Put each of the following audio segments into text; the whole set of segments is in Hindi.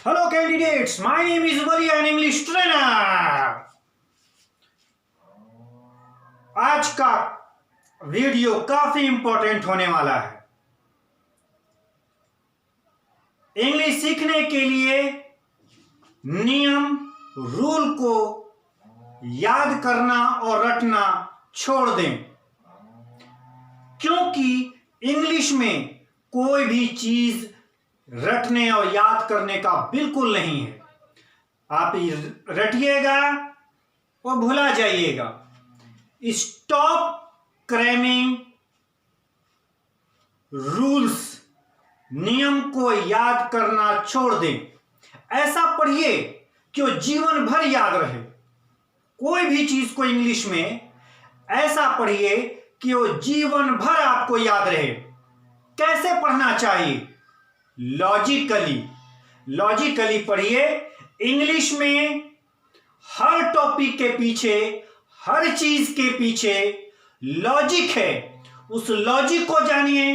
Hello candidates, my name is Wali, an English trainer. आज का वीडियो काफी इंपॉर्टेंट होने वाला है। इंग्लिश सीखने के लिए नियम रूल को याद करना और रटना छोड़ दें, क्योंकि इंग्लिश में कोई भी चीज रटने और याद करने का बिल्कुल नहीं है। आप रटिएगा और भुला जाइएगा। स्टॉप क्रैमिंग रूल्स, नियम को याद करना छोड़ दें। ऐसा पढ़िए कि वो जीवन भर याद रहे। कोई भी चीज को इंग्लिश में ऐसा पढ़िए कि वो जीवन भर आपको याद रहे। कैसे पढ़ना चाहिए? लॉजिकली पढ़िए। इंग्लिश में हर टॉपिक के पीछे, हर चीज के पीछे लॉजिक है। उस लॉजिक को जानिए,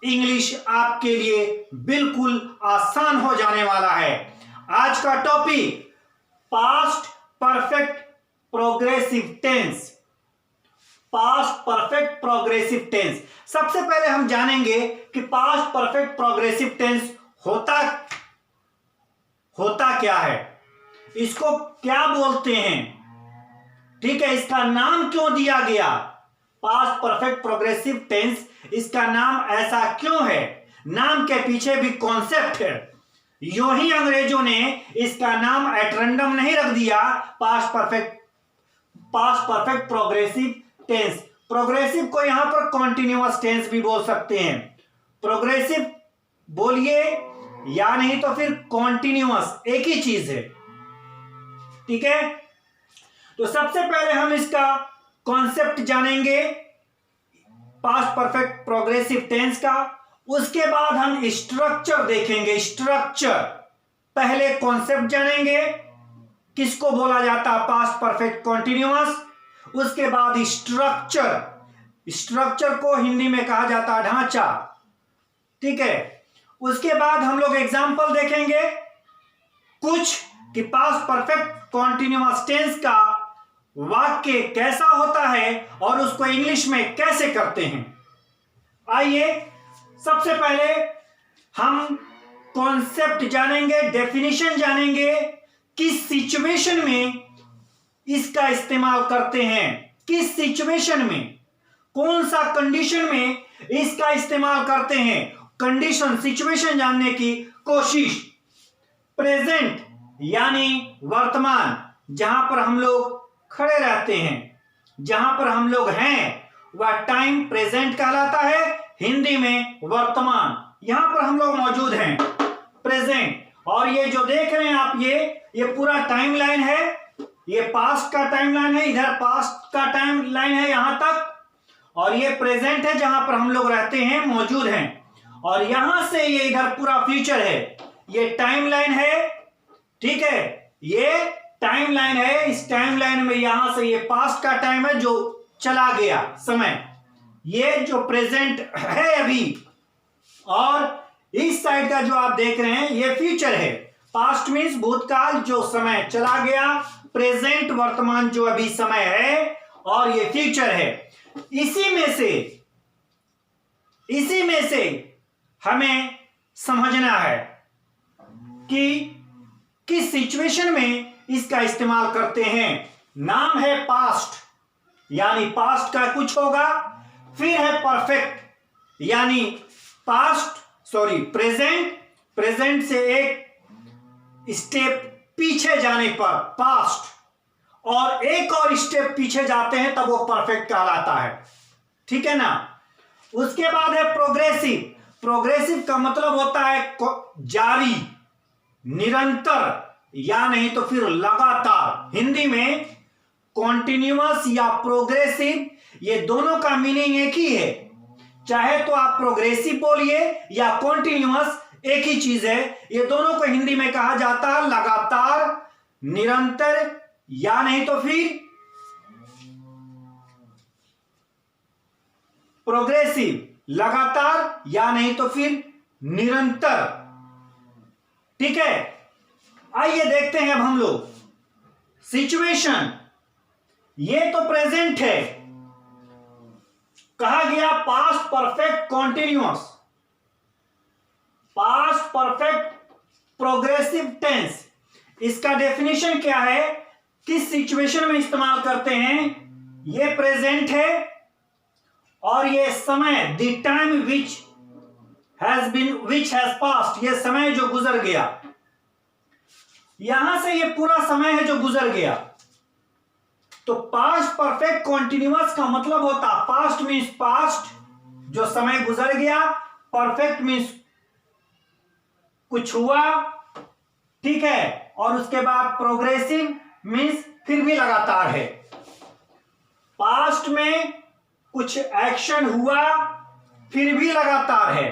इंग्लिश आपके लिए बिल्कुल आसान हो जाने वाला है। आज का topic past perfect progressive tense. Past perfect progressive tense. सबसे पहले हम जानेंगे कि पास्ट परफेक्ट प्रोग्रेसिव टेंस होता क्या है, इसको क्या बोलते हैं, ठीक है, इसका नाम क्यों दिया गया पास्ट परफेक्ट प्रोग्रेसिव टेंस, इसका नाम ऐसा क्यों है, नाम के पीछे भी कॉन्सेप्ट है। यूं ही अंग्रेजों ने इसका नाम एट रैंडम नहीं रख दिया past perfect progressive tense. Progressive को यहां पर कॉन्टिन्यूअस टेंस भी बोल सकते हैं। प्रोग्रेसिव बोलिए या नहीं तो फिर कॉन्टिन्यूअस, एक ही चीज है, ठीक है। तो सबसे पहले हम इसका कॉन्सेप्ट जानेंगे पास्ट परफेक्ट प्रोग्रेसिव टेंस का। उसके बाद हम स्ट्रक्चर देखेंगे। स्ट्रक्चर पहले कॉन्सेप्ट जानेंगे, किसको बोला जाता है पास्ट परफेक्ट कॉन्टिन्यूअस। उसके बाद स्ट्रक्चर को हिंदी में कहा जाता है ढांचा, ठीक है। उसके बाद हम लोग एग्जाम्पल देखेंगे कुछ कि पास्ट परफेक्ट कॉन्टिन्यूअस टेंस का वाक्य कैसा होता है और उसको इंग्लिश में कैसे करते हैं। आइए सबसे पहले हम कॉन्सेप्ट जानेंगे, डेफिनेशन जानेंगे, किस सिचुएशन में इसका इस्तेमाल करते हैं, किस सिचुएशन में, कौन सा कंडीशन में इसका इस्तेमाल करते हैं। कंडीशन, सिचुएशन जानने की कोशिश। प्रेजेंट यानी वर्तमान, जहां पर हम लोग खड़े रहते हैं, जहां पर हम लोग हैं, वह टाइम प्रेजेंट कहलाता है, हिंदी में वर्तमान। यहां पर हम लोग मौजूद हैं, प्रेजेंट। और ये जो देख रहे हैं आप, ये पूरा टाइमलाइन है, ये पास्ट का टाइमलाइन है, इधर पास्ट का टाइमलाइन है यहां तक, और ये प्रेजेंट है जहां पर हम लोग रहते हैं, मौजूद हैं। और यहां से ये इधर पूरा फ्यूचर है, ये टाइमलाइन है, ठीक है, ये टाइमलाइन है। इस टाइमलाइन में यहां से ये पास्ट का टाइम है जो चला गया समय, ये जो प्रेजेंट है अभी, और इस साइड का जो आप देख रहे हैं ये फ्यूचर है। पास्ट मीन्स भूतकाल, जो समय चला गया, प्रेजेंट वर्तमान जो अभी समय है, और ये फ्यूचर है। इसी में से हमें समझना है कि किस सिचुएशन में इसका इस्तेमाल करते हैं। नाम है पास्ट, यानी पास्ट का कुछ होगा। फिर है परफेक्ट, यानी प्रेजेंट से एक स्टेप पीछे जाने पर पास्ट, और एक और स्टेप पीछे जाते हैं तब वो परफेक्ट कहलाता है, ठीक है ना। उसके बाद है प्रोग्रेसिव। प्रोग्रेसिव का मतलब होता है जारी, निरंतर, या नहीं तो फिर लगातार। हिंदी में कॉन्टिन्यूअस या प्रोग्रेसिव, ये दोनों का मीनिंग एक ही है। चाहे तो आप प्रोग्रेसिव बोलिए या कॉन्टिन्यूअस, एक ही चीज है। ये दोनों को हिंदी में कहा जाता है लगातार, निरंतर, या नहीं तो फिर प्रोग्रेसिव, लगातार, या नहीं तो फिर निरंतर, ठीक है। आइए देखते हैं अब हम लोग सिचुएशन। ये तो प्रेजेंट है, कहा गया past perfect continuous, past perfect progressive tense. इसका डेफिनेशन क्या है, किस सिचुएशन में इस्तेमाल करते हैं? ये प्रेजेंट है और ये समय, the time which has past, ये समय जो गुजर गया, यहां से ये पूरा समय है जो गुजर गया। तो पास्ट परफेक्ट कॉन्टिन्यूअस का मतलब होता, पास्ट मीन्स पास्ट जो समय गुजर गया, परफेक्ट मीन्स कुछ हुआ, ठीक है, और उसके बाद प्रोग्रेसिव मीन्स फिर भी लगातार है। पास्ट में कुछ एक्शन हुआ फिर भी लगातार है,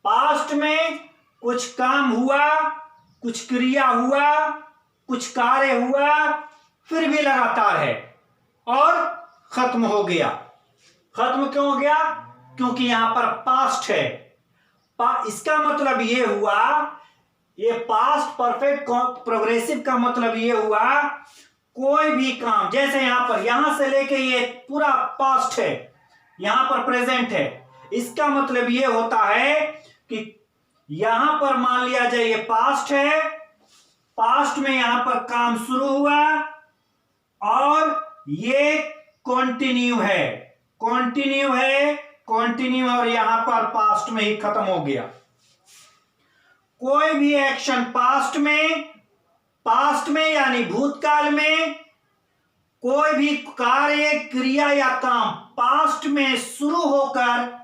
पास्ट में कुछ काम हुआ, कुछ क्रिया हुआ, कुछ कार्य हुआ, फिर भी लगातार है और खत्म हो गया। खत्म क्यों हो गया? क्योंकि यहां पर पास्ट है। इसका मतलब यह हुआ, ये पास्ट परफेक्ट प्रोग्रेसिव का मतलब यह हुआ, कोई भी काम, जैसे यहां पर, यहां से लेके ये पूरा पास्ट है, यहां पर प्रेजेंट है। इसका मतलब यह होता है कि यहां पर मान लिया जाए ये पास्ट है, पास्ट में यहां पर काम शुरू हुआ और ये कंटिन्यू है, कंटिन्यू है, कंटिन्यू, और यहां पर पास्ट में ही खत्म हो गया। कोई भी एक्शन पास्ट में यानी भूतकाल में, कोई भी कार्य, क्रिया या काम पास्ट में शुरू होकर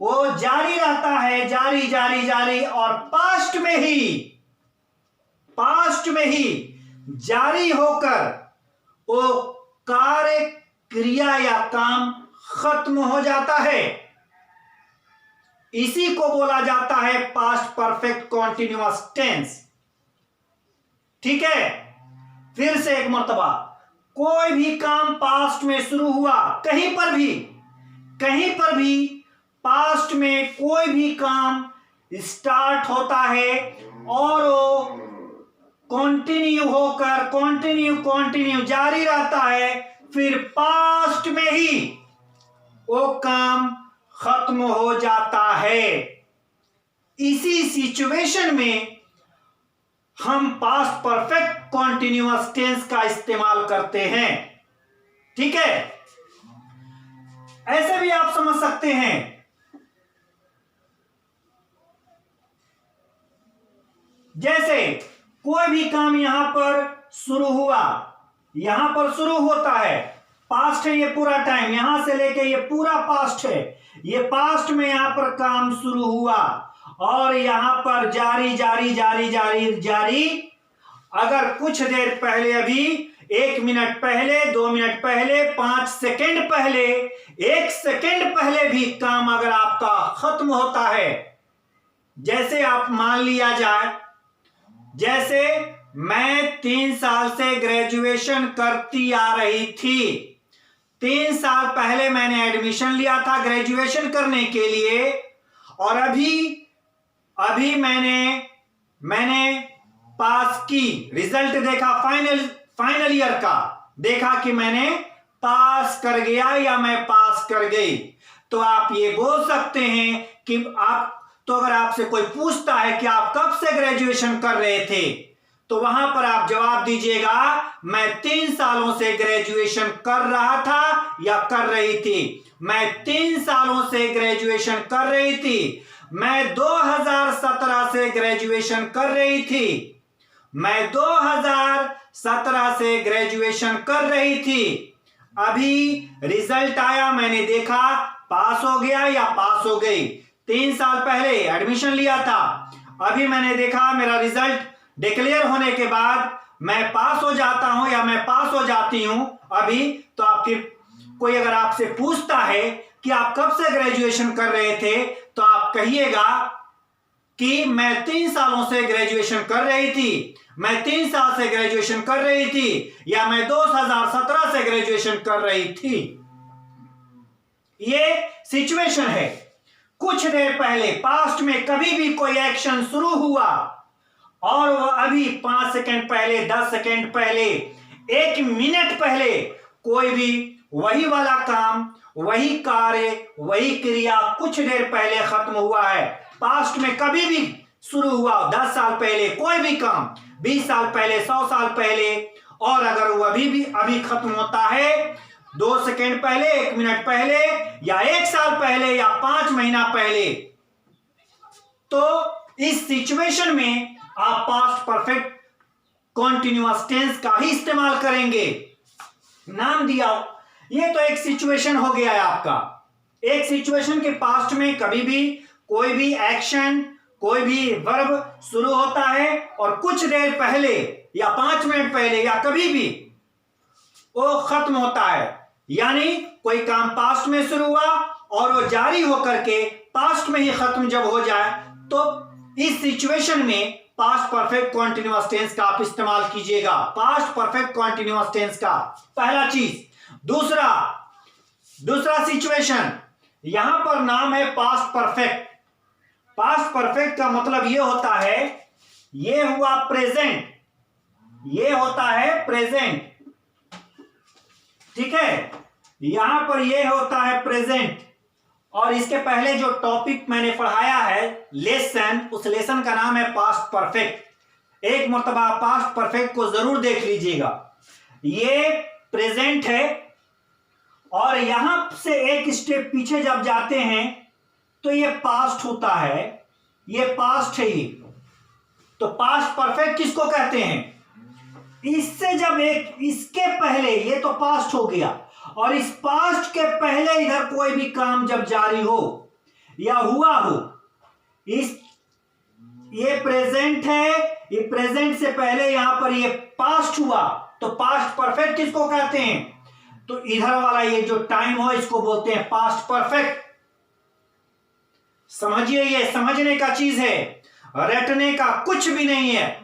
वो जारी रहता है, जारी जारी जारी, और पास्ट में ही जारी होकर वो कार्य, क्रिया या काम खत्म हो जाता है। इसी को बोला जाता है पास्ट परफेक्ट कॉन्टिन्यूअस टेंस। ठीक है, फिर से एक मर्तबा, कोई भी काम पास्ट में शुरू हुआ, कहीं पर भी पास्ट में कोई भी काम स्टार्ट होता है और वो कंटिन्यू होकर कंटिन्यू जारी रहता है, फिर पास्ट में ही वो काम खत्म हो जाता है। इसी सिचुएशन में हम पास्ट परफेक्ट कॉन्टिन्यूअस टेंस का इस्तेमाल करते हैं। ठीक है, ऐसे भी आप समझ सकते हैं, जैसे कोई भी काम यहां पर शुरू हुआ, यहां पर शुरू होता है, पास्ट है ये पूरा टाइम, यहां से लेके ये पूरा पास्ट है, ये पास्ट में यहां पर काम शुरू हुआ और यहां पर जारी जारी जारी जारी जारी। अगर कुछ देर पहले, अभी 1 मिनट पहले, 2 मिनट पहले, 5 सेकंड पहले, 1 सेकंड पहले भी काम अगर आपका खत्म होता है, जैसे आप मान लिया जाए, जैसे मैं 3 साल से ग्रेजुएशन करती आ रही थी, 3 साल पहले मैंने एडमिशन लिया था ग्रेजुएशन करने के लिए, और अभी मैंने पास की, रिजल्ट देखा, फाइनल ईयर का देखा कि मैंने पास कर गया या मैं पास कर गई। तो आप ये बोल सकते हैं कि अगर आपसे कोई पूछता है कि आप कब से ग्रेजुएशन कर रहे थे, तो वहां पर आप जवाब दीजिएगा, मैं 3 सालों से ग्रेजुएशन कर रहा था या कर रही थी। मैं 3 सालों से ग्रेजुएशन कर रही थी। मैं 2017 से ग्रेजुएशन कर रही थी। मैं 2017 से ग्रेजुएशन कर रही थी। अभी रिजल्ट आया, मैंने देखा पास हो गया या पास हो गई। 3 साल पहले एडमिशन लिया था, अभी मैंने देखा मेरा रिजल्ट डिक्लेयर होने के बाद मैं पास हो जाता हूं या मैं पास हो जाती हूं अभी। तो आप फिर कोई अगर आपसे पूछता है कि आप कब से ग्रेजुएशन कर रहे थे, तो आप कहिएगा कि मैं 3 सालों से ग्रेजुएशन कर रही थी, मैं 3 साल से ग्रेजुएशन कर रही थी, या मैं 2017 से ग्रेजुएशन कर रही थी। ये सिचुएशन है। कुछ देर पहले पास्ट में कभी भी कोई एक्शन शुरू हुआ और वह अभी 5 सेकंड पहले, 10 सेकंड पहले, 1 मिनट पहले कोई भी वही वाला काम, वही कार्य, वही क्रिया कुछ देर पहले खत्म हुआ है, पास्ट में कभी भी शुरू हुआ, 10 साल पहले कोई भी काम, 20 साल पहले, 100 साल पहले, और अगर वो अभी खत्म होता है 2 सेकंड पहले, 1 मिनट पहले, या 1 साल पहले, या 5 महीना पहले, तो इस सिचुएशन में आप पास्ट परफेक्ट कॉन्टिन्यूअस टेंस का ही इस्तेमाल करेंगे। नाम दिया, ये तो एक सिचुएशन हो गया है आपका। एक सिचुएशन के पास्ट में कभी भी कोई भी एक्शन, कोई भी वर्ब शुरू होता है और कुछ देर पहले या 5 मिनट पहले या कभी भी वो खत्म होता है। यानी कोई काम पास्ट में शुरू हुआ और वो जारी होकर के पास्ट में ही खत्म जब हो जाए, तो इस सिचुएशन में पास्ट परफेक्ट कॉन्टिन्यूअस टेंस का आप इस्तेमाल कीजिएगा। पास्ट परफेक्ट कॉन्टिन्यूअस टेंस का पहला चीज। दूसरा सिचुएशन, यहां पर नाम है पास्ट परफेक्ट। पास्ट परफेक्ट का मतलब यह होता है, ये हुआ प्रेजेंट, ये होता है प्रेजेंट, ठीक है, यहां पर ये होता है प्रेजेंट। और इसके पहले जो टॉपिक मैंने पढ़ाया है लेसन, उस लेसन का नाम है पास्ट परफेक्ट। एक मर्तबा पास्ट परफेक्ट को जरूर देख लीजिएगा। ये प्रेजेंट है और यहां से एक स्टेप पीछे जब जाते हैं तो ये पास्ट होता है, ये पास्ट है ये। तो पास्ट परफेक्ट किसको कहते हैं? इससे जब इसके पहले, ये तो पास्ट हो गया, और इस पास्ट के पहले इधर कोई भी काम जब जारी हो या हुआ हो, ये प्रेजेंट है, ये प्रेजेंट से पहले यहां पर ये पास्ट हुआ, तो पास्ट परफेक्ट किसको कहते हैं? तो इधर वाला ये जो टाइम हो इसको बोलते हैं पास्ट परफेक्ट। समझिए, ये समझने का चीज है, रटने का कुछ भी नहीं है।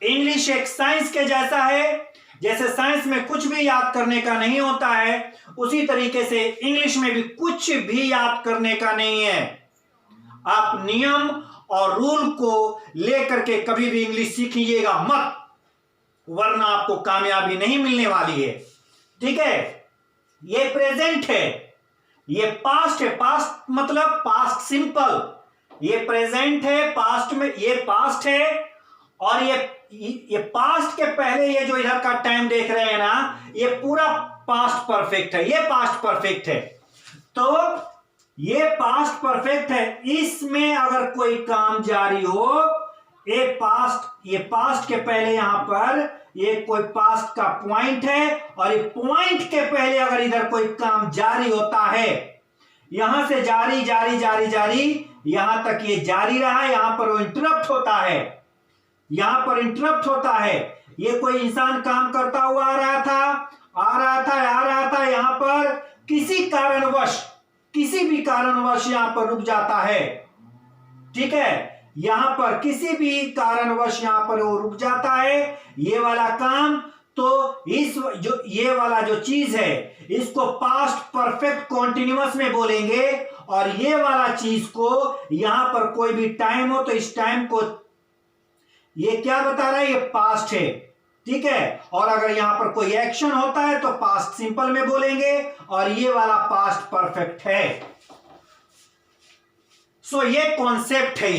इंग्लिश एक साइंस के जैसा है, जैसे साइंस में कुछ भी याद करने का नहीं होता है, उसी तरीके से इंग्लिश में भी कुछ भी याद करने का नहीं है। आप नियम और रूल को लेकर के कभी भी इंग्लिश सीखिएगा मत, वरना आपको कामयाबी नहीं मिलने वाली है, ठीक है। ये प्रेजेंट है, ये पास्ट है, पास्ट मतलब पास्ट सिंपल। ये प्रेजेंट है, पास्ट में ये पास्ट है, और ये पास्ट के पहले ये जो इधर का टाइम देख रहे हैं ना, ये पूरा पास्ट परफेक्ट है, ये पास्ट परफेक्ट है। तो ये पास्ट परफेक्ट है, इसमें अगर कोई काम जारी हो, ये पास्ट के पहले यहां पर ये कोई पास्ट का पॉइंट है, और ये पॉइंट के पहले अगर इधर कोई काम जारी होता है, यहां से जारी जारी जारी जारी यहां तक ये जारी रहा, यहां पर वो इंटरप्ट होता है, यहां पर इंटरप्ट होता है। ये कोई इंसान काम करता हुआ आ रहा था, यहां पर किसी भी कारणवश यहां पर रुक जाता है, ठीक है। यहां पर किसी भी कारणवश यहां पर वो रुक जाता है, ये वाला काम। तो ये वाला जो चीज है इसको पास्ट परफेक्ट कॉन्टिन्यूअस में बोलेंगे, और ये वाला चीज को यहां पर कोई भी टाइम हो तो इस टाइम को ये क्या बता रहा है, ये पास्ट है, ठीक है। और अगर यहां पर कोई एक्शन होता है तो पास्ट सिंपल में बोलेंगे, और ये वाला पास्ट परफेक्ट है। सो ये कॉन्सेप्ट है,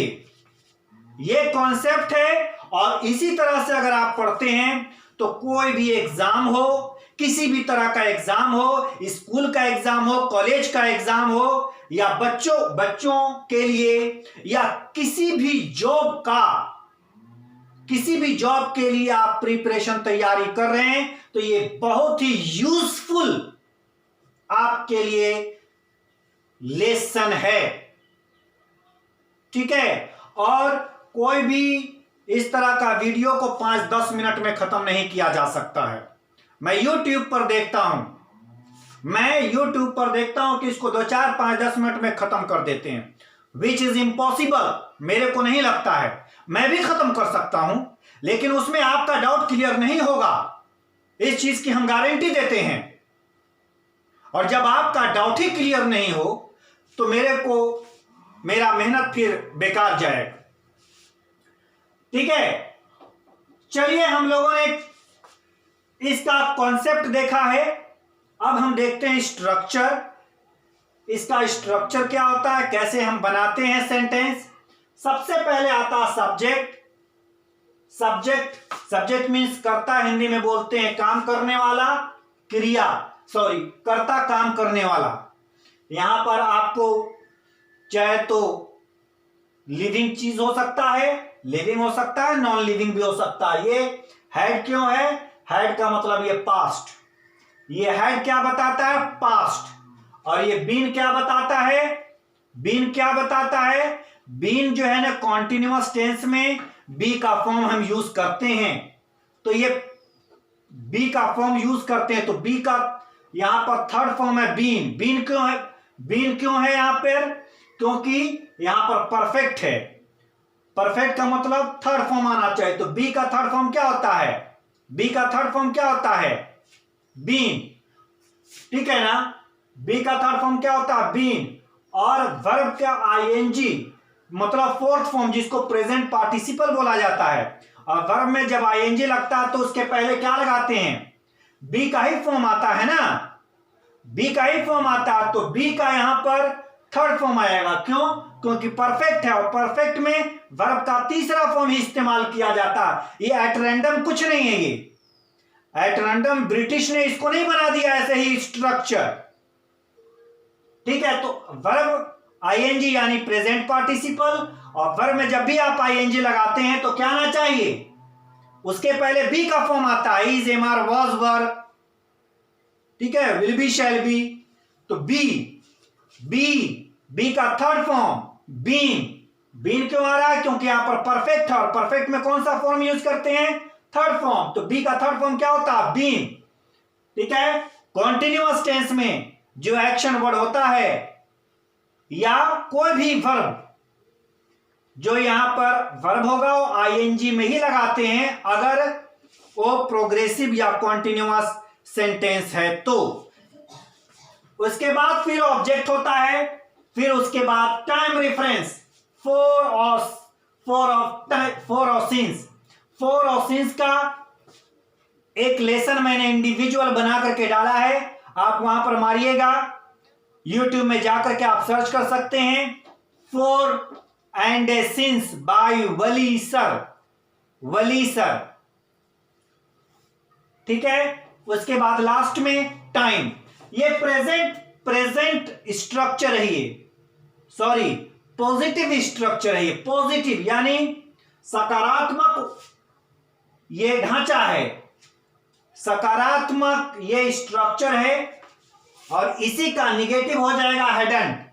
ये कॉन्सेप्ट है। और इसी तरह से अगर आप पढ़ते हैं तो कोई भी एग्जाम हो, किसी भी तरह का एग्जाम हो, स्कूल का एग्जाम हो, कॉलेज का एग्जाम हो, या बच्चों के लिए, या किसी भी जॉब के लिए आप प्रिपरेशन तैयारी कर रहे हैं, तो ये बहुत ही यूजफुल आपके लिए लेसन है, ठीक है। और कोई भी इस तरह का वीडियो को 5-10 मिनट में खत्म नहीं किया जा सकता है। मैं YouTube पर देखता हूं कि इसको 2-4, 5-10 मिनट में खत्म कर देते हैं, विच इज इम्पॉसिबल। मेरे को नहीं लगता है, मैं भी खत्म कर सकता हूं, लेकिन उसमें आपका डाउट क्लियर नहीं होगा, इस चीज की हम गारंटी देते हैं। और जब आपका डाउट ही क्लियर नहीं हो तो मेरा मेहनत फिर बेकार जाएगा। ठीक है, चलिए हम लोगों ने इसका कॉन्सेप्ट देखा है। अब हम देखते हैं स्ट्रक्चर। इसका स्ट्रक्चर क्या होता है, कैसे हम बनाते हैं सेंटेंस। सबसे पहले आता है सब्जेक्ट। सब्जेक्ट मीन्स कर्ता, हिंदी में बोलते हैं काम करने वाला, क्रिया सॉरी कर्ता काम करने वाला। यहां पर आपको चाहे तो लिविंग चीज हो सकता है, लिविंग हो सकता है, नॉन लिविंग भी हो सकता है। ये हेड क्यों है, हेड का मतलब ये पास्ट, ये हेड क्या बताता है, पास्ट। और ये बीन क्या बताता है, बीन क्या बताता है, बीन जो है ना कॉन्टिन्यूअस टेंस में बी का फॉर्म हम यूज करते हैं। तो ये बी का फॉर्म यूज करते हैं, तो बी का यहां पर थर्ड फॉर्म है बीन। बीन क्यों है, बीन क्यों है यहां पर, क्योंकि यहां पर परफेक्ट है। परफेक्ट का मतलब थर्ड फॉर्म आना चाहिए। तो बी का थर्ड फॉर्म क्या होता है, बी का थर्ड फॉर्म क्या होता है, बीन। ठीक है ना, बी का थर्ड फॉर्म क्या होता है, बीन। और वर्ब का आईएनजी मतलब फोर्थ फॉर्म, जिसको प्रेजेंट पार्टिसिपल बोला जाता है। और वर्ब में जब आईएनजी लगता है तो उसके पहले क्या लगाते हैं, बी का ही फॉर्म आता है ना, बी का ही फॉर्म आता है। तो बी का यहां पर थर्ड फॉर्म आएगा, क्यों, क्योंकि परफेक्ट है और परफेक्ट में वर्ब का तीसरा फॉर्म ही इस्तेमाल किया जाता है। ये एट रैंडम कुछ नहीं है, ये एट रैंडम ब्रिटिश ने इसको नहीं बना दिया ऐसे ही स्ट्रक्चर। ठीक है, तो वर्ब आईएनजी यानी प्रेजेंट पार्टिसिपल, और वर्ब में जब भी आप आईएनजी लगाते हैं तो क्या आना चाहिए, उसके पहले बी का फॉर्म आता है, इज, एम, आर, वॉज, वर। ठीक है, विल बी, शैल बी। तो बी, बी का थर्ड फॉर्म बीन। बीन क्यों आ रहा है, क्योंकि यहां पर परफेक्ट है, और परफेक्ट में कौन सा फॉर्म यूज करते हैं, थर्ड फॉर्म। तो बी का थर्ड फॉर्म क्या होता है, बीन। ठीक है, कॉन्टिन्यूअस टेंस में जो एक्शन वर्ड होता है या कोई भी वर्ब, जो यहां पर वर्ब होगा वो आईएनजी में ही लगाते हैं अगर वो प्रोग्रेसिव या कॉन्टिन्यूअस सेंटेंस है तो। उसके बाद फिर ऑब्जेक्ट होता है, फिर उसके बाद time reference, four of scenes का एक लेसन मैंने इंडिविजुअल बना करके डाला है, आप वहां पर मारिएगा, यूट्यूब में जाकर के आप सर्च कर सकते हैं, 4 and a Sins by Wali sir. ठीक है, उसके बाद लास्ट में टाइम। ये प्रेजेंट स्ट्रक्चर है, ये सॉरी पॉजिटिव स्ट्रक्चर है, ये पॉजिटिव यानी सकारात्मक ये ढांचा है, सकारात्मक ये स्ट्रक्चर है। और इसी का निगेटिव हो जाएगा हेडेंट,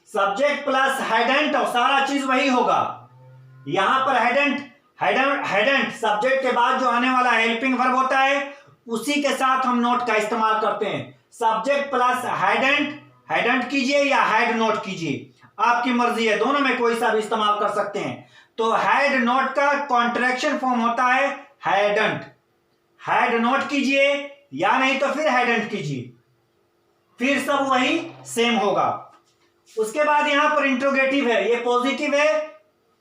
सब्जेक्ट प्लस हेडेंट और सारा चीज वही होगा। यहां पर हेडेंट सब्जेक्ट के बाद जो आने वाला हेल्पिंग वर्ब होता है उसी के साथ हम नोट का इस्तेमाल करते हैं। सब्जेक्ट प्लस हेडेंट कीजिए या हेड नोट कीजिए, आपकी मर्जी है, दोनों में कोई सा भी इस्तेमाल कर सकते हैं। तो हेड नोट का कॉन्ट्रैक्शन फॉर्म होता है हेडेंट, हेड नोट कीजिए या नहीं तो फिर हेडेंट कीजिए, फिर सब वही सेम होगा। उसके बाद यहां पर इंट्रोगेटिव है, ये पॉजिटिव है,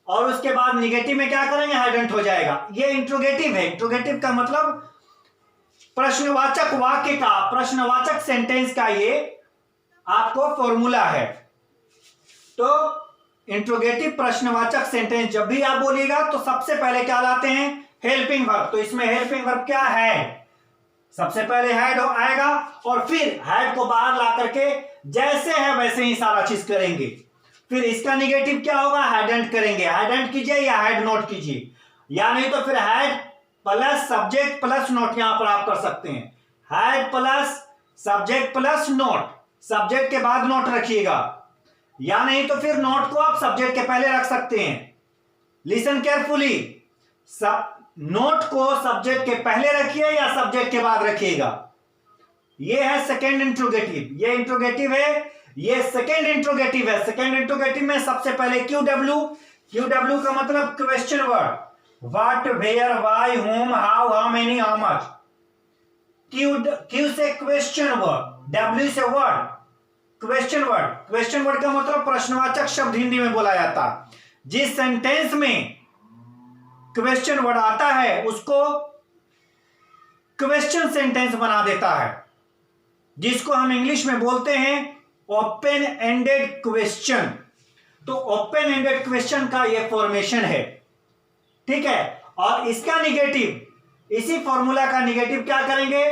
और उसके बाद निगेटिव में क्या करेंगे, हेडेंट हो जाएगा। ये इंट्रोगेटिव है, इंट्रोगेटिव का मतलब प्रश्नवाचक वाक्य का, प्रश्नवाचक सेंटेंस का ये आपको फॉर्मूला है। तो इंट्रोगेटिव प्रश्नवाचक सेंटेंस जब भी आप बोलिएगा तो सबसे पहले क्या लाते हैं, हेल्पिंग वर्ब। तो इसमें हेल्पिंग वर्ब क्या है, सबसे पहले हेड आएगा और फिर हेड को बाहर ला करके जैसे है वैसे ही सारा चीज करेंगे। फिर इसका निगेटिव क्या होगा, हेडेंट करेंगे, हेडेंट कीजिए या हेड नोट कीजिए, या नहीं तो फिर head plus subject plus note यहां पर आप कर सकते हैं, head plus subject plus note, subject के बाद नोट रखिएगा, या नहीं तो फिर नोट को आप सब्जेक्ट के पहले रख सकते हैं। लिसन केयरफुली, नोट को सब्जेक्ट के पहले रखिए या सब्जेक्ट के बाद रखिएगा। ये है सेकेंड इंट्रोगेटिव, ये इंट्रोगेटिव है, ये सेकेंड इंट्रोगेटिव है। सेकेंड इंट्रोगेटिव में सबसे पहले क्यू का मतलब question word, what, where, why, whom, how many, how much. Q से क्वेश्चन वर्ड, डब्ल्यू से वर्ड, क्वेश्चन वर्ड का मतलब प्रश्नवाचक शब्द हिंदी में बोला जाता। जिस सेंटेंस में क्वेश्चन वर्ड आता है उसको क्वेश्चन सेंटेंस बना देता है, जिसको हम इंग्लिश में बोलते हैं ओपन एंडेड क्वेश्चन। तो ओपन एंडेड क्वेश्चन का यह फॉर्मेशन है, ठीक है। और इसका निगेटिव, इसी फॉर्मूला का निगेटिव क्या करेंगे,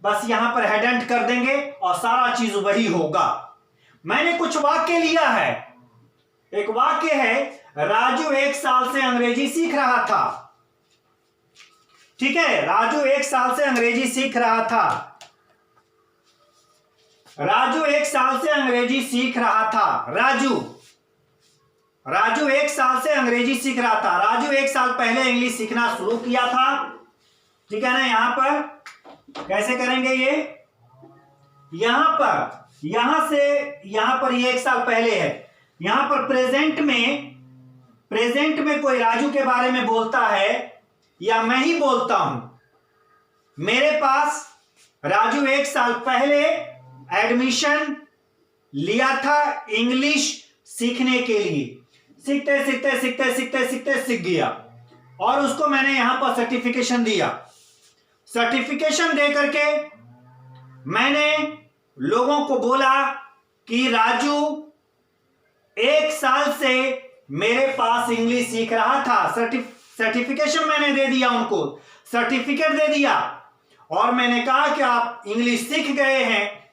बस यहां पर हेड एंड कर देंगे और सारा चीज वही होगा। मैंने कुछ वाक्य लिया है। एक वाक्य है, राजू 1 साल से अंग्रेजी सीख रहा था। ठीक है, राजू 1 साल से अंग्रेजी सीख रहा था। राजू 1 साल से अंग्रेजी सीख रहा था। राजू 1 साल से अंग्रेजी सीख रहा था। राजू 1 साल पहले इंग्लिश सीखना शुरू किया था। ठीक है ना। यहां पर कैसे करेंगे ये, यहां से यहां पर ये 1 साल पहले है। यहां पर प्रेजेंट में कोई राजू के बारे में बोलता है या मैं ही बोलता हूं। मेरे पास राजू 1 साल पहले एडमिशन लिया था इंग्लिश सीखने के लिए। सीखते सीख गया और उसको मैंने यहां पर सर्टिफिकेशन दिया। सर्टिफिकेशन दे करके मैंने लोगों को बोला कि राजू 1 साल से मेरे पास इंग्लिश सीख रहा था। सर्टिफिकेशन मैंने दे दिया, उनको सर्टिफिकेट दे दिया और मैंने कहा कि आप इंग्लिश सीख गए हैं,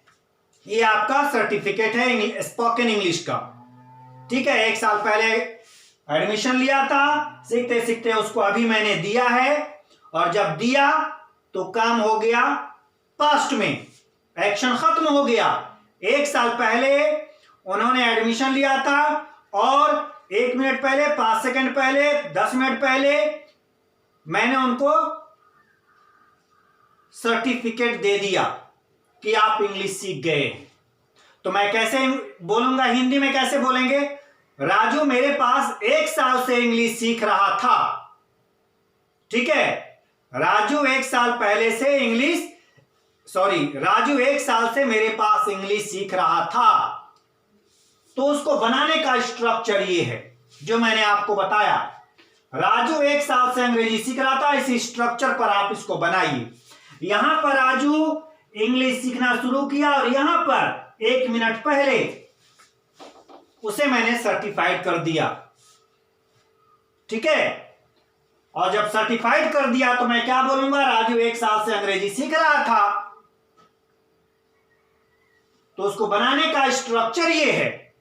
ये आपका सर्टिफिकेट है स्पोकन इंग्लिश का। ठीक है, 1 साल पहले एडमिशन लिया था, सीखते सीखते उसको अभी मैंने दिया है और जब दिया तो काम हो गया पास्ट में, एक्शन खत्म हो गया। 1 साल पहले उन्होंने एडमिशन लिया था और 1 मिनट पहले, 5 सेकंड पहले, 10 मिनट पहले मैंने उनको सर्टिफिकेट दे दिया कि आप इंग्लिश सीख गए। तो मैं कैसे बोलूंगा, हिंदी में कैसे बोलेंगे, राजू मेरे पास 1 साल से इंग्लिश सीख रहा था। ठीक है, राजू 1 साल पहले से राजू 1 साल से मेरे पास इंग्लिश सीख रहा था। तो उसको बनाने का स्ट्रक्चर ये है जो मैंने आपको बताया। राजू 1 साल से अंग्रेजी सीख रहा था, इसी स्ट्रक्चर पर आप इसको बनाइए। यहां पर राजू इंग्लिश सीखना शुरू किया और यहां पर 1 मिनट पहले उसे मैंने सर्टिफाइड कर दिया। ठीक है, और जब सर्टिफाइड कर दिया तो मैं क्या बोलूंगा, राजू 1 साल से अंग्रेजी सीख रहा था। तो उसको बनाने का स्ट्रक्चर ये है।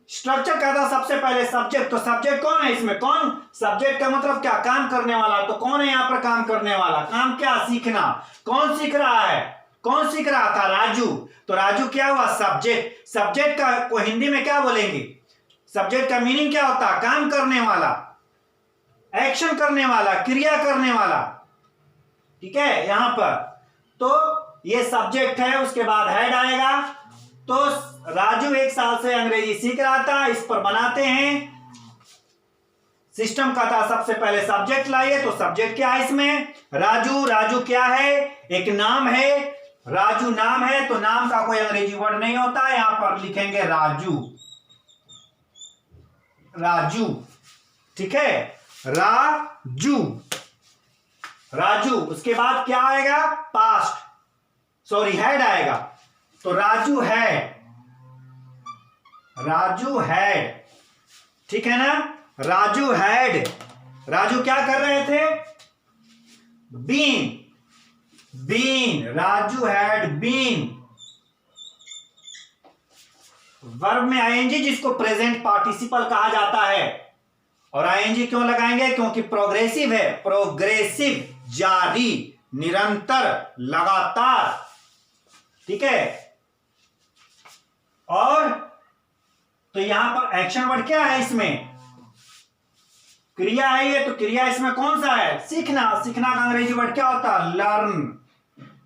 स्ट्रक्चर कहता सबसे पहले सब्जेक्ट। तो सब्जेक्ट कौन है इसमें, कौन, सब्जेक्ट का मतलब क्या, काम करने वाला। तो कौन है यहां पर काम करने वाला, काम क्या, सीखना। कौन सीख रहा है, कौन सीख रहा था, राजू। तो राजू क्या हुआ, सब्जेक्ट। सब्जेक्ट का को हिंदी में क्या बोलेंगे, सब्जेक्ट का मीनिंग क्या होता है, काम करने वाला, एक्शन करने वाला, क्रिया करने वाला। ठीक है, यहां पर तो ये सब्जेक्ट है, उसके बाद हेड आएगा। तो राजू 1 साल से अंग्रेजी सीख रहा था, इस पर बनाते हैं। सिस्टम का था सबसे पहले सब्जेक्ट लाइए। तो सब्जेक्ट क्या है इसमें, राजू। राजू क्या है, एक नाम है, राजू नाम है। तो नाम का कोई अंग्रेजी वर्ड नहीं होता है, यहां पर लिखेंगे राजू। राजू, ठीक है, राजू, राजू। उसके बाद क्या आएगा, पास्ट, हेड आएगा। तो राजू है, राजू हैड। ठीक है ना, राजू हैड। राजू क्या कर रहे थे, been, Raju had been. Verb में आईएनजी जिसको प्रेजेंट पार्टिसिपल कहा जाता है। और आईएनजी क्यों लगाएंगे, क्योंकि प्रोग्रेसिव है, प्रोग्रेसिव, जारी, निरंतर, लगातार। ठीक है, और तो यहां पर एक्शन वर्ड क्या है, इसमें क्रिया है ये। तो क्रिया इसमें कौन सा है, सीखना। सीखना का अंग्रेजी वर्ड क्या होता है, लर्न,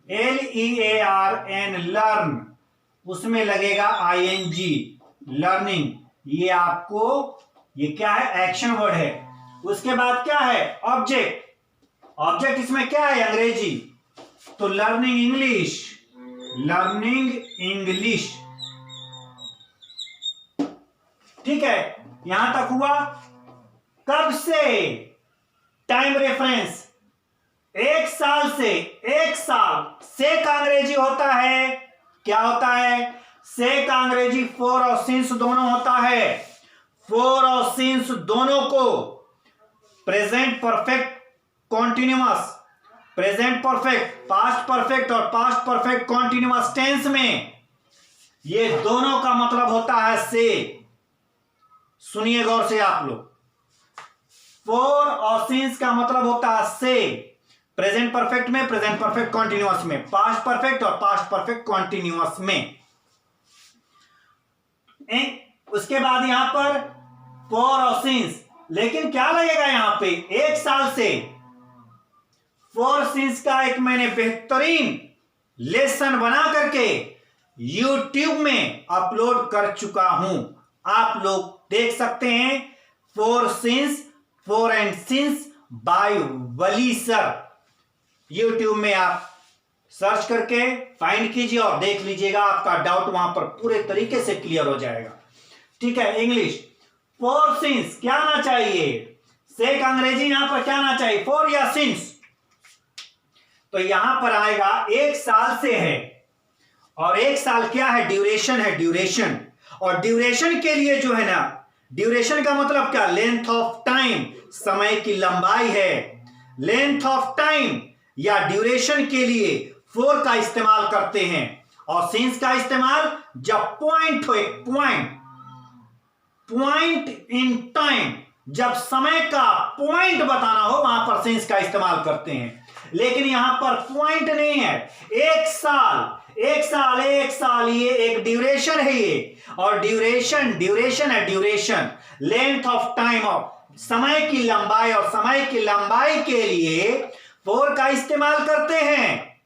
LEARN, लर्न। उसमें लगेगा आईएनजी, लर्निंग। ये आपको, ये क्या है, एक्शन वर्ड है। उसके बाद क्या है, ऑब्जेक्ट। ऑब्जेक्ट इसमें क्या है, अंग्रेजी। तो लर्निंग इंग्लिश, लर्निंग इंग्लिश। ठीक है, यहां तक हुआ। कब से, टाइम रेफरेंस, एक साल से का अंग्रेजी होता है, क्या होता है? से का अंग्रेजी फोर और सिंस दोनों होता है। फोर और सिंस दोनों को present perfect continuous, present perfect, past perfect और पास्ट परफेक्ट कॉन्टिन्यूअस टेंस में ये दोनों का मतलब होता है से। सुनिए गौर से आप लोग, फोर और सिंस का मतलब होता है से, प्रेजेंट परफेक्ट में, प्रेजेंट परफेक्ट कॉन्टिन्यूअस में, पास्ट परफेक्ट और पास्ट परफेक्ट कॉन्टिन्यूअस में। उसके बाद यहां पर फोर और सिंस, लेकिन क्या लगेगा यहां पे? एक साल से। फोर सिंस का एक मैंने बेहतरीन लेसन बना करके YouTube में अपलोड कर चुका हूं, आप लोग देख सकते हैं। For since, for and since by Wali sir, YouTube में आप सर्च करके फाइंड कीजिए और देख लीजिएगा, आपका डाउट वहां पर पूरे तरीके से क्लियर हो जाएगा। ठीक है। इंग्लिश, फोर सिंस क्या आना चाहिए? से का अंग्रेजी यहां पर क्या आना चाहिए? फोर या सिंस? तो यहां पर आएगा एक साल से है, और एक साल क्या है? ड्यूरेशन है, ड्यूरेशन। और ड्यूरेशन के लिए जो है ना, ड्यूरेशन का मतलब क्या? लेंथ ऑफ टाइम, समय की लंबाई है। लेंथ ऑफ टाइम या ड्यूरेशन के लिए फोर का इस्तेमाल करते हैं, और सिंस का इस्तेमाल जब पॉइंट हो, एक पॉइंट इन टाइम, जब समय का पॉइंट बताना हो वहां पर सिंस का इस्तेमाल करते हैं। लेकिन यहां पर पॉइंट नहीं है, एक साल, ये एक ड्यूरेशन है ये, और ड्यूरेशन है, duration, length of time, of समय की लंबाई, और समय की लंबाई के लिए फोर का इस्तेमाल करते हैं।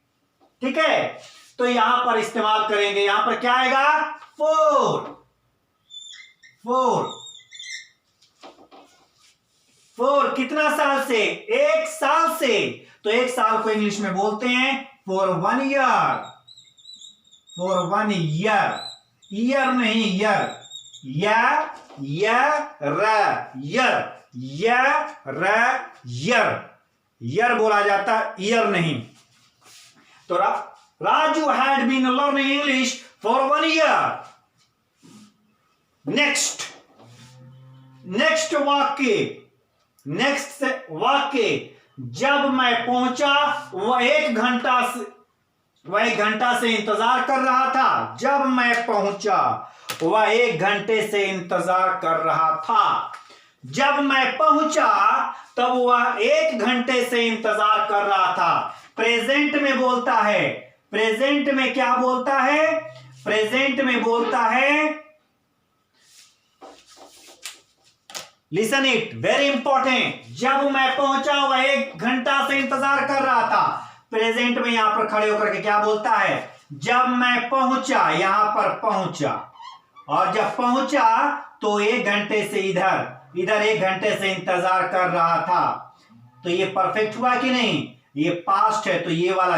ठीक है, तो यहां पर इस्तेमाल करेंगे, यहां पर क्या आएगा? फोर। कितना साल से? एक साल से। तो एक साल को इंग्लिश में बोलते हैं for 1 year. For 1 year, year नहीं ईयर, ईयर बोला जाता, ईयर नहीं। तो Raju had been learning English for 1 year. Next वाक्य, जब मैं पहुंचा वह एक घंटा से इंतजार कर रहा था। जब मैं पहुंचा वह 1 घंटे से इंतजार कर रहा था। जब मैं पहुंचा तब वह 1 घंटे से इंतजार कर रहा था। प्रेजेंट में बोलता है, प्रेजेंट में क्या बोलता है? प्रेजेंट में बोलता है, लिसन इट, वेरी इंपॉर्टेंट। जब मैं पहुंचा वह 1 घंटा से इंतजार कर रहा था। प्रेजेंट में यहां पर खड़े होकर के क्या बोलता है? जब मैं पहुंचा, यहां पर पहुंचा, और जब पहुंचा तो 1 घंटे से इधर 1 घंटे से इंतजार कर रहा था। तो ये परफेक्ट हुआ कि नहीं? ये पास्ट है, तो ये वाला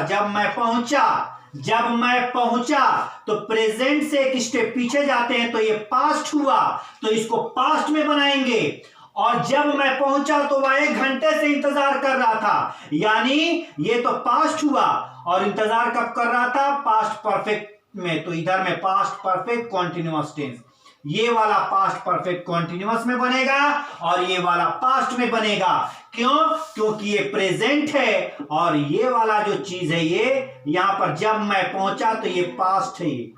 जब मैं पहुंचा तो प्रेजेंट से एक स्टेप पीछे जाते हैं, तो ये पास्ट हुआ, तो इसको पास्ट में बनाएंगे। और जब मैं पहुंचा तो वह 1 घंटे से इंतजार कर रहा था, यानी ये तो पास्ट हुआ, और इंतजार कब कर रहा था? पास्ट परफेक्ट में। तो इधर में पास्ट परफेक्ट कॉन्टिन्यूअस टेंस, ये वाला पास्ट परफेक्ट कॉन्टिन्यूअस में बनेगा और ये वाला पास्ट में बनेगा। क्यों? क्योंकि ये प्रेजेंट है, और ये वाला जो चीज है ये यहां पर जब मैं पहुंचा तो ये पास्ट है।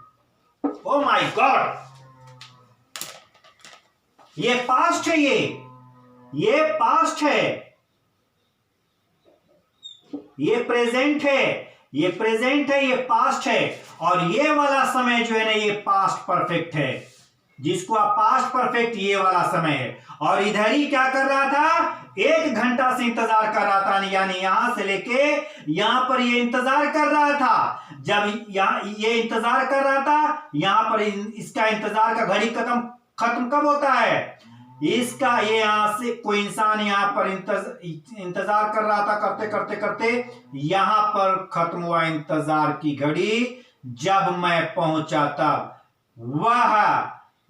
ओ माय गॉड, ये पास्ट है, ये पास्ट है, ये प्रेजेंट है, ये पास्ट है, और ये वाला समय जो है ना ये पास्ट परफेक्ट है, जिसको आप पास्ट परफेक्ट, ये वाला समय है। और इधर ही क्या कर रहा था? 1 घंटा से इंतजार कर रहा था, यानी यहां से लेके यहां पर ये इंतजार कर रहा था। जब ये इंतजार कर रहा था, यहां पर इसका इंतजार का घड़ी खत्म कब होता है? इसका ये यहां से कोई इंसान यहां पर इंतजार कर रहा था, करते करते यहां पर खत्म हुआ इंतजार की घड़ी। जब मैं पहुंचा तब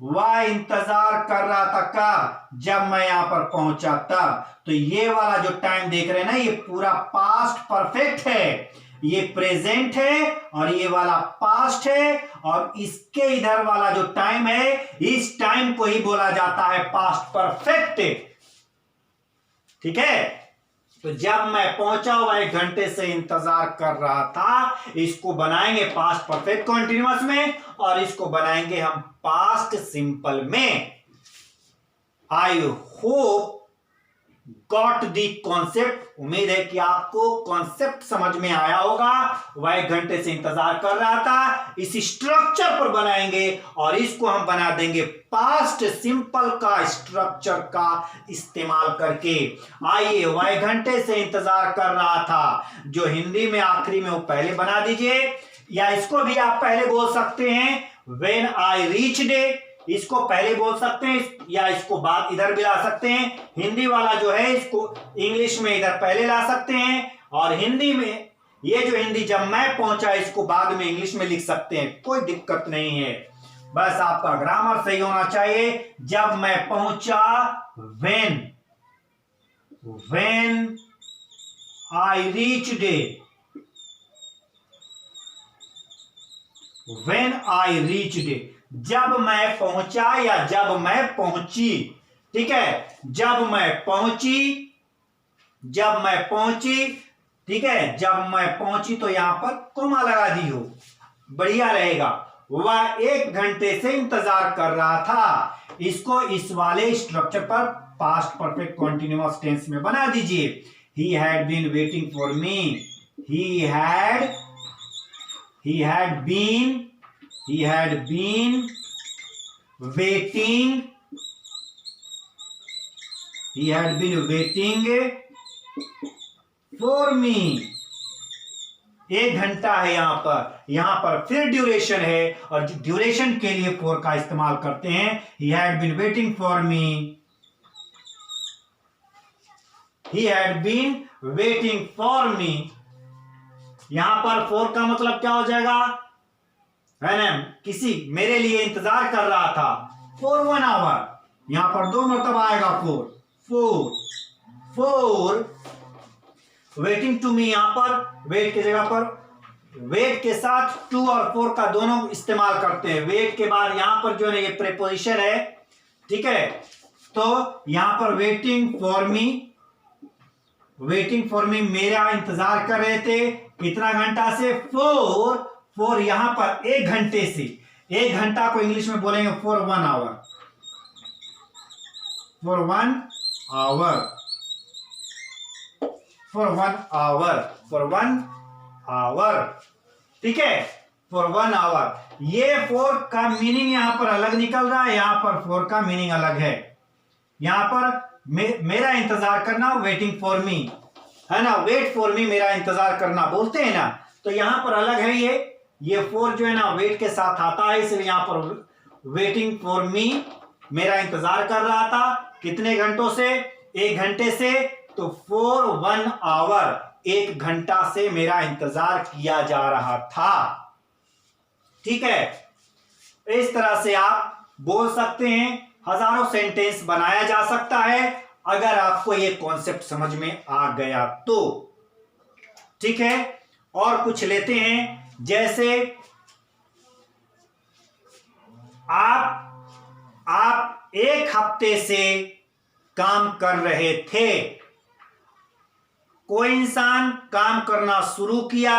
वह इंतजार कर रहा था कब, जब मैं यहां पर पहुंचा तब। तो ये वाला जो टाइम देख रहे हैं ना, ये पूरा पास्ट परफेक्ट है, ये प्रेजेंट है और ये वाला पास्ट है, और इसके इधर वाला जो टाइम है, इस टाइम को ही बोला जाता है पास्ट परफेक्ट। ठीक है, तो जब मैं पहुंचा वह 1 घंटे से इंतजार कर रहा था, इसको बनाएंगे पास्ट परफेक्ट कॉन्टिन्यूअस में और इसको बनाएंगे हम पास्ट सिंपल में। I hope got the concept. उम्मीद है कि आपको कॉन्सेप्ट समझ में आया होगा। वह 1 घंटे से इंतजार कर रहा था, इस स्ट्रक्चर पर बनाएंगे और इसको हम बना देंगे पास्ट सिंपल का स्ट्रक्चर का इस्तेमाल करके। आइए, वह 1 घंटे से इंतजार कर रहा था, जो हिंदी में आखिरी में वो पहले बना दीजिए, या इसको भी आप पहले बोल सकते हैं व्हेन आई रीच्ड, इसको पहले बोल सकते हैं या इसको बाद इधर भी ला सकते हैं। हिंदी वाला जो है इसको इंग्लिश में इधर पहले ला सकते हैं, और हिंदी में ये जो हिंदी जब मैं पहुंचा इसको बाद में इंग्लिश में लिख सकते हैं, कोई दिक्कत नहीं है। बस आपका ग्रामर सही होना चाहिए। जब मैं पहुंचा, when I reached, when I reached, जब मैं पहुंचा या जब मैं पहुंची। ठीक है, जब मैं पहुंची, ठीक है, जब मैं पहुंची तो यहां पर कोमा लगा दी हो, बढ़िया रहेगा। वह 1 घंटे से इंतजार कर रहा था, इसको इस वाले स्ट्रक्चर पर पास्ट परफेक्ट कॉन्टिन्यूअस टेंस में बना दीजिए। He had been waiting for me, he had been waiting for me। 1 घंटा है यहां पर फिर ड्यूरेशन है, और ड्यूरेशन के लिए फॉर का इस्तेमाल करते हैं। he had been waiting for me, यहां पर फॉर का मतलब क्या हो जाएगा, है ना, किसी मेरे लिए इंतजार कर रहा था फॉर 1 आवर। यहां पर 2 मरतबा आएगा फोर वेटिंग टू मी। यहां पर वेट की जगह पर वेट के साथ टू और फोर का दोनों इस्तेमाल करते हैं। वेट के बाद यहां पर जो है ये प्रीपोजिशन है, ठीक है। तो यहां पर वेटिंग फॉर मी मेरा इंतजार कर रहे थे कितना घंटा से, फोर यहां पर 1 घंटे से। 1 घंटा को इंग्लिश में बोलेंगे फॉर 1 आवर, फॉर 1 आवर, ठीक है, फॉर 1 आवर। ये फॉर का मीनिंग यहां पर अलग निकल रहा है, यहां पर फॉर का मीनिंग अलग है। यहां पर मेरा इंतजार करना, वेटिंग फॉर मी, है ना, वेट फॉर मी मेरा इंतजार करना बोलते हैं ना, तो यहां पर अलग है। ये फॉर जो है ना वेट के साथ आता है, इसलिए यहां पर वेटिंग फॉर मी मेरा इंतजार कर रहा था कितने घंटों से, 1 घंटे से। तो फॉर 1 आवर 1 घंटा से मेरा इंतजार किया जा रहा था, ठीक है। इस तरह से आप बोल सकते हैं, हजारों सेंटेंस बनाया जा सकता है अगर आपको ये कॉन्सेप्ट समझ में आ गया तो, ठीक है। और कुछ लेते हैं, जैसे आप 1 हफ्ते से काम कर रहे थे। कोई इंसान काम करना शुरू किया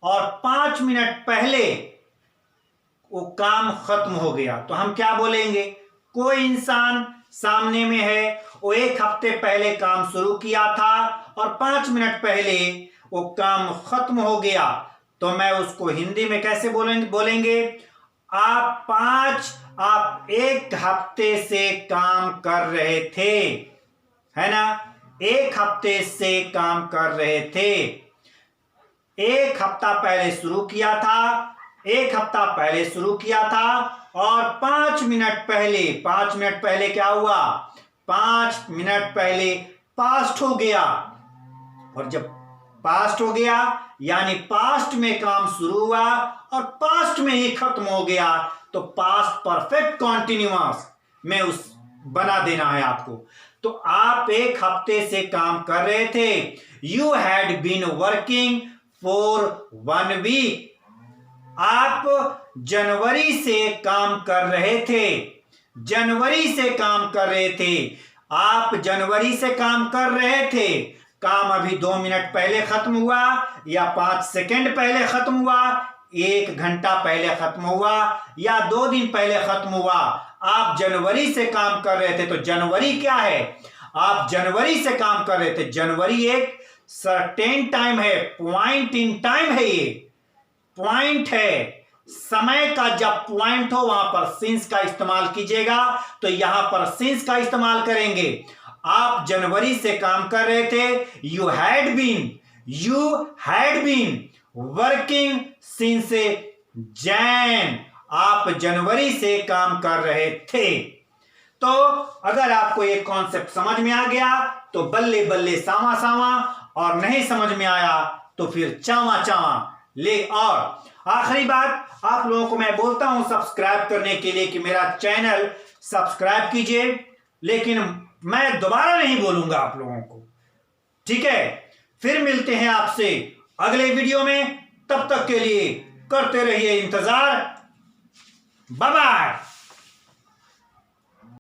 और 5 मिनट पहले वो काम खत्म हो गया, तो हम क्या बोलेंगे। कोई इंसान सामने में है, वो 1 हफ्ते पहले काम शुरू किया था और 5 मिनट पहले वो काम खत्म हो गया, तो मैं उसको हिंदी में कैसे बोलेंगे। आप 1 हफ्ते से काम कर रहे थे, है ना, 1 हफ्ते से काम कर रहे थे। 1 हफ्ता पहले शुरू किया था, 1 हफ्ता पहले शुरू किया था और 5 मिनट पहले क्या हुआ, 5 मिनट पहले पास्ट हो गया। और जब पास्ट हो गया, यानी पास्ट में काम शुरू हुआ और पास्ट में ही खत्म हो गया, तो पास्ट परफेक्ट कॉन्टिन्यूअस में उस बना देना है आपको। तो आप एक हफ्ते से काम कर रहे थे, you had been working for 1 week. आप जनवरी से काम कर रहे थे, जनवरी से काम कर रहे थे, आप जनवरी से काम कर रहे थे। काम अभी 2 मिनट पहले खत्म हुआ या 5 सेकंड पहले खत्म हुआ, 1 घंटा पहले खत्म हुआ या 2 दिन पहले खत्म हुआ, आप जनवरी से काम कर रहे थे। तो जनवरी क्या है? आप जनवरी से काम कर रहे थे। जनवरी एक सर्टेन टाइम है, पॉइंट इन टाइम है, ये पॉइंट है, समय का जब पॉइंट हो वहां पर सिंस का इस्तेमाल कीजिएगा। तो यहां पर सिंस का इस्तेमाल करेंगे। आप जनवरी से काम कर रहे थे, you had been working since Jan. आप जनवरी से काम कर रहे थे। तो अगर आपको ये कॉन्सेप्ट समझ में आ गया तो बल्ले बल्ले सावा सावा, और नहीं समझ में आया तो फिर चावा चावा ले। और आखिरी बात आप लोगों को मैं बोलता हूं सब्सक्राइब करने के लिए कि मेरा चैनल सब्सक्राइब कीजिए, लेकिन मैं दोबारा नहीं बोलूंगा आप लोगों को, ठीक है? फिर मिलते हैं आपसे अगले वीडियो में, तब तक के लिए करते रहिए इंतजार। Bye bye.